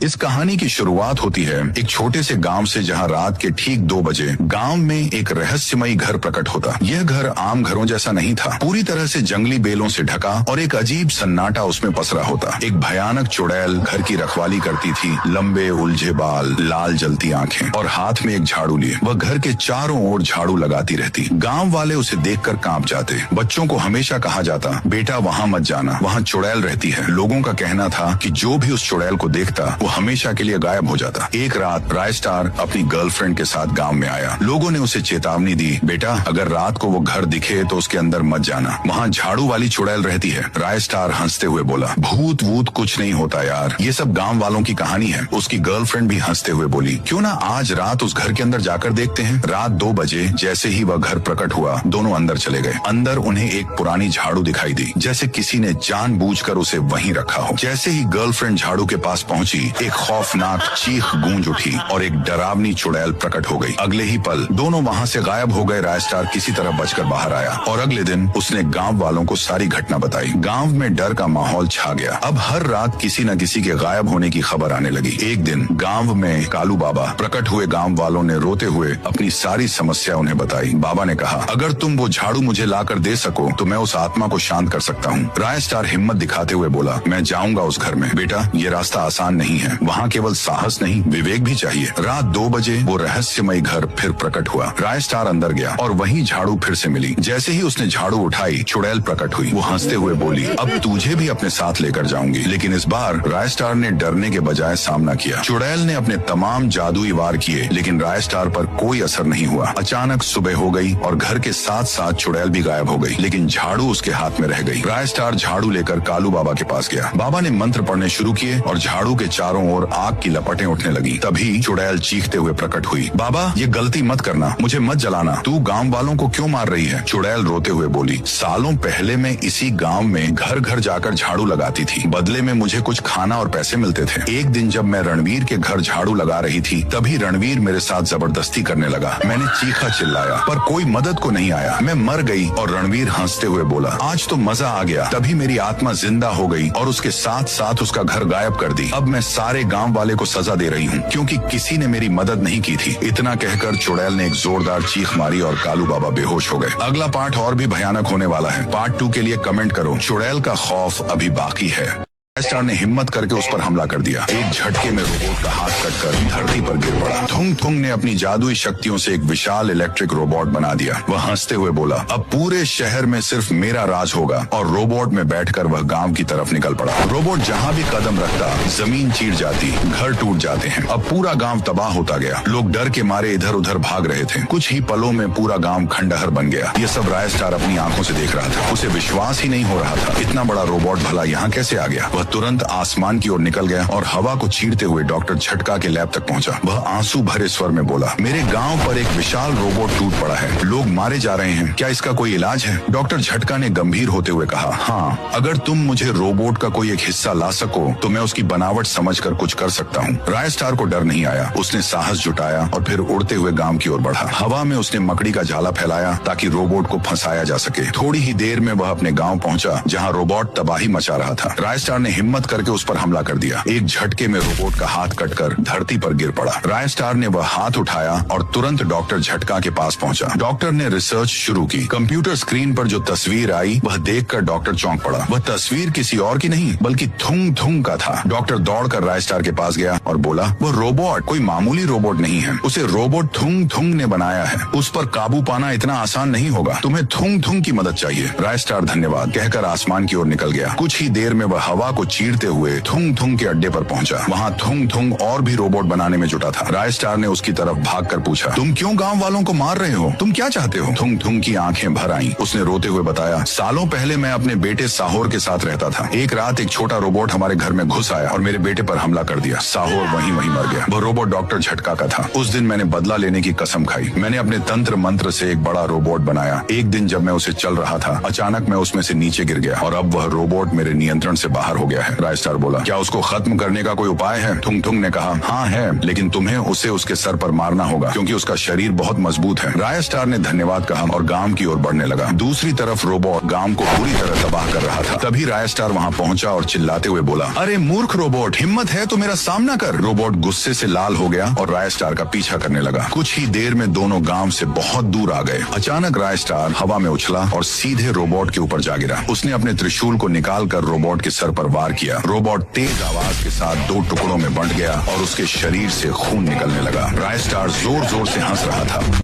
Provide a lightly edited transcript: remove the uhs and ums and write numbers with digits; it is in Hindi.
इस कहानी की शुरुआत होती है एक छोटे से गांव से, जहां रात के ठीक 2 बजे गांव में एक रहस्यमयी घर प्रकट होता। यह घर आम घरों जैसा नहीं था, पूरी तरह से जंगली बेलों से ढका और एक अजीब सन्नाटा उसमें पसरा होता। एक भयानक चुड़ैल घर की रखवाली करती थी, लंबे उलझे बाल, लाल जलती आंखें और हाथ में एक झाड़ू लिए वह घर के चारों ओर झाड़ू लगाती रहती। गाँव वाले उसे देखकर कांप जाते। बच्चों को हमेशा कहा जाता, बेटा वहाँ मत जाना, वहाँ चुड़ैल रहती है। लोगों का कहना था कि जो भी उस चुड़ैल को देखता वो हमेशा के लिए गायब हो जाता। एक रात रायस्टार अपनी गर्लफ्रेंड के साथ गांव में आया। लोगों ने उसे चेतावनी दी, बेटा अगर रात को वो घर दिखे तो उसके अंदर मत जाना, वहाँ झाड़ू वाली चुड़ैल रहती है। रायस्टार हंसते हुए बोला, भूत वूत कुछ नहीं होता यार, ये सब गांव वालों की कहानी है। उसकी गर्लफ्रेंड भी हंसते हुए बोली, क्यों ना आज रात उस घर के अंदर जाकर देखते हैं। रात 2 बजे जैसे ही वह घर प्रकट हुआ, दोनों अंदर चले गए। अंदर उन्हें एक पुरानी झाड़ू दिखाई दी, जैसे किसी ने जानबूझकर उसे वहीं रखा हो। जैसे ही गर्लफ्रेंड झाड़ू के पास पहुंची, एक खौफनाक चीख गूंज उठी और एक डरावनी चुड़ैल प्रकट हो गई। अगले ही पल दोनों वहां से गायब हो गए। रायस्टार किसी तरह बचकर बाहर आया और अगले दिन उसने गांव वालों को सारी घटना बताई। गांव में डर का माहौल छा गया। अब हर रात किसी न किसी के गायब होने की खबर आने लगी। एक दिन गांव में कालू बाबा प्रकट हुए। गांव वालों ने रोते हुए अपनी सारी समस्या उन्हें बताई। बाबा ने कहा, अगर तुम वो झाड़ू मुझे लाकर दे सको तो मैं उस आत्मा को शांत कर सकता हूँ। रायस्टार हिम्मत दिखाते हुए बोला, मैं जाऊंगा उस घर में। बेटा ये रास्ता आसान नहीं है, वहाँ केवल साहस नहीं विवेक भी चाहिए। रात 2 बजे वो रहस्यमयी घर फिर प्रकट हुआ। रायस्टार अंदर गया और वही झाड़ू फिर से मिली। जैसे ही उसने झाड़ू उठाई, चुड़ैल प्रकट हुई। वो हंसते हुए बोली, अब तुझे भी अपने साथ लेकर जाऊंगी। लेकिन इस बार रायस्टार ने डरने के बजाय सामना किया। चुड़ैल ने अपने तमाम जादुई वार किए, लेकिन रायस्टार पर कोई असर नहीं हुआ। अचानक सुबह हो गई और घर के साथ साथ चुड़ैल भी गायब हो गई, लेकिन झाड़ू उसके हाथ में रह गई। रायस्टार झाड़ू लेकर कालू बाबा के पास गया। बाबा ने मंत्र पढ़ने शुरू किए और झाड़ू के चारों ओर आग की लपटें उठने लगी। तभी चुड़ैल चीखते हुए प्रकट हुई, बाबा ये गलती मत करना, मुझे मत जलाना, तू गांव वालों को क्यों मार रही है। चुड़ैल रोते हुए बोली, सालों पहले मैं इसी गांव में घर घर जाकर झाड़ू लगाती थी, बदले में मुझे कुछ खाना और पैसे मिलते थे। एक दिन जब मैं रणवीर के घर झाड़ू लगा रही थी, तभी रणवीर मेरे साथ जबरदस्ती करने लगा। मैंने चीखा चिल्लाया पर कोई मदद को नहीं आया, मैं मर गई। और रणवीर हंसते हुए बोला, आज तो मजा आ गया। तभी मेरी आत्मा जिंदा हो गई और उसके साथ साथ उसका घर गायब कर दी। अब मैं सारे गांव वाले को सजा दे रही हूँ क्योंकि किसी ने मेरी मदद नहीं की थी। इतना कहकर चुड़ैल ने एक जोरदार चीख मारी और कालू बाबा बेहोश हो गए। अगला पार्ट और भी भयानक होने वाला है। पार्ट 2 के लिए कमेंट करो। चुड़ैल का खौफ अभी बाकी है। रायस्टार ने हिम्मत करके उस पर हमला कर दिया। एक झटके में रोबोट का हाथ कटकर धरती पर गिर पड़ा। थुंग थुंग ने अपनी जादुई शक्तियों से एक विशाल इलेक्ट्रिक रोबोट बना दिया। वह हंसते हुए बोला, अब पूरे शहर में सिर्फ मेरा राज होगा। और रोबोट में बैठकर वह गांव की तरफ निकल पड़ा। रोबोट जहां भी कदम रखता, जमीन चीर जाती, घर टूट जाते हैं। अब पूरा गांव तबाह होता गया। लोग डर के मारे इधर उधर भाग रहे थे। कुछ ही पलों में पूरा गांव खंडहर बन गया। ये सब रायस्टार अपनी आंखों से देख रहा था। उसे विश्वास ही नहीं हो रहा था, इतना बड़ा रोबोट भला यहाँ कैसे आ गया। तुरंत आसमान की ओर निकल गया और हवा को चीरते हुए डॉक्टर झटका के लैब तक पहुंचा। वह आंसू भरे स्वर में बोला, मेरे गांव पर एक विशाल रोबोट टूट पड़ा है, लोग मारे जा रहे हैं, क्या इसका कोई इलाज है। डॉक्टर झटका ने गंभीर होते हुए कहा, हाँ, अगर तुम मुझे रोबोट का कोई एक हिस्सा ला सको तो मैं उसकी बनावट समझकर कुछ कर सकता हूँ। रायस्टार को डर नहीं आया। उसने साहस जुटाया और फिर उड़ते हुए गांव की ओर बढ़ा। हवा में उसने मकड़ी का जाला फैलाया ताकि रोबोट को फंसाया जा सके। थोड़ी ही देर में वह अपने गाँव पहुंचा जहाँ रोबोट तबाही मचा रहा था। रायस्टार ने हिम्मत करके उस पर हमला कर दिया। एक झटके में रोबोट का हाथ कटकर धरती पर गिर पड़ा। रायस्टार ने वह हाथ उठाया और तुरंत डॉक्टर झटका के पास पहुंचा। डॉक्टर ने रिसर्च शुरू की। कंप्यूटर स्क्रीन पर जो तस्वीर आई वह देखकर डॉक्टर चौंक पड़ा। वह तस्वीर किसी और की नहीं बल्कि थुंग थुंग का था। डॉक्टर दौड़कर रायस्टार के पास गया और बोला, वो रोबोट कोई मामूली रोबोट नहीं है, उसे रोबोट थुंग थुंग ने बनाया है। उस पर काबू पाना इतना आसान नहीं होगा, तुम्हें थुंग थुंग की मदद चाहिए। रायस्टार धन्यवाद कहकर आसमान की ओर निकल गया। कुछ ही देर में वह हवा को चीरते हुए थुंग थुंग के अड्डे पर पहुंचा। वहाँ थुंग थुंग और भी रोबोट बनाने में जुटा था। रायस्टार ने उसकी तरफ भागकर पूछा, तुम क्यों गांव वालों को मार रहे हो, तुम क्या चाहते हो। थुंग थुंग की आंखें भर आईं। उसने रोते हुए बताया, सालों पहले मैं अपने बेटे साहोर के साथ रहता था। एक रात एक छोटा रोबोट हमारे घर में घुस आया और मेरे बेटे पर हमला कर दिया। साहोर वहीं मर गया। वह रोबोट डॉक्टर झटका का था। उस दिन मैंने बदला लेने की कसम खाई। मैंने अपने तंत्र मंत्र से एक बड़ा रोबोट बनाया। एक दिन जब मैं उसे चल रहा था, अचानक मैं उसमें से नीचे गिर गया और अब वह रोबोट मेरे नियंत्रण से बाहर हो गया। गया है। राय स्टार बोला, क्या उसको खत्म करने का कोई उपाय है? थुंग थुंग ने कहा, हाँ है, लेकिन तुम्हें उसे उसके सर पर मारना होगा क्योंकि उसका शरीर बहुत मजबूत है। राय स्टार ने धन्यवाद कहा और गांव की ओर बढ़ने लगा। दूसरी तरफ रोबोट गांव को पूरी तरह तबाह कर रहा था। तभी राय स्टार वहां पहुंचा और चिल्लाते हुए बोला, अरे मूर्ख रोबोट, हिम्मत है तो मेरा सामना कर। रोबोट गुस्से से लाल हो गया और राय स्टार का पीछा करने लगा। कुछ ही देर में दोनों गांव से बहुत दूर आ गए। अचानक राय स्टार हवा में उछला और सीधे रोबोट के ऊपर जा गिरा। उसने अपने त्रिशूल को निकालकर रोबोट के सर पर वार किया। रोबोट तेज आवाज के साथ दो टुकड़ों में बंट गया और उसके शरीर से खून निकलने लगा। राय स्टार जोर जोर से हंस रहा था।